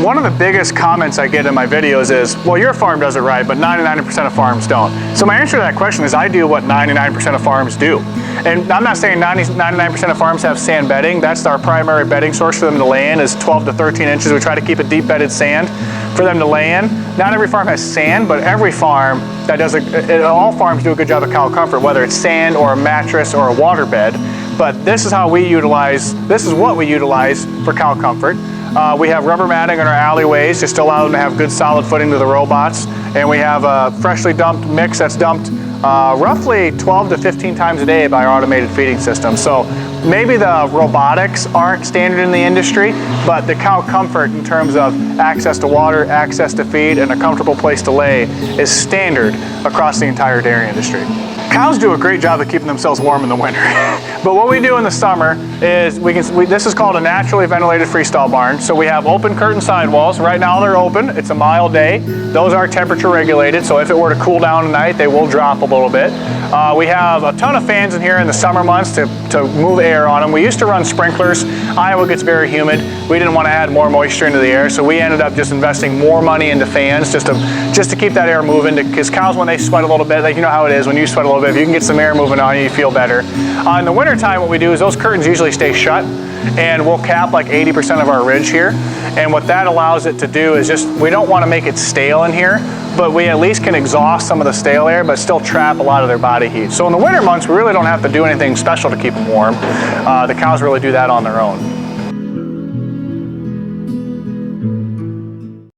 One of the biggest comments I get in my videos is, well, your farm does it right, but 99% of farms don't. So my answer to that question is I do what 99% of farms do. And I'm not saying 99% of farms have sand bedding. That's our primary bedding source for them to lay in, is 12 to 13 inches. We try to keep it deep bedded sand for them to lay in. Not every farm has sand, but every farm that does all farms do a good job of cow comfort, whether it's sand or a mattress or a water bed. But this is how we utilize, this is what we utilize for cow comfort. We have rubber matting in our alleyways just to allow them to have good solid footing to the robots. And we have a freshly dumped mix that's dumped roughly 12 to 15 times a day by our automated feeding system. So maybe the robotics aren't standard in the industry, but the cow comfort in terms of access to water, access to feed, and a comfortable place to lay is standard across the entire dairy industry. Cows do a great job of keeping themselves warm in the winter. But what we do in the summer is this is called a naturally ventilated freestall barn. So we have open curtain sidewalls. Right now they're open. It's a mild day. Those are temperature regulated. So if it were to cool down tonight, they will drop a little bit. We have a ton of fans in here in the summer months to move air on them. We used to run sprinklers. Iowa gets very humid. We didn't want to add more moisture into the air, so we ended up just investing more money into fans just to keep that air moving. Because cows, when they sweat a little bit, like you know how it is, when you sweat a little bit, if you can get some air moving on you, you feel better. In the winter time, what we do is those curtains usually stay shut, and we'll cap like 80% of our ridge here. And what that allows it to do is just, we don't want to make it stale in here, but we at least can exhaust some of the stale air, but still trap a lot of their body heat. So in the winter months, we really don't have to do anything special to keep them warm. The cows really do that on their own.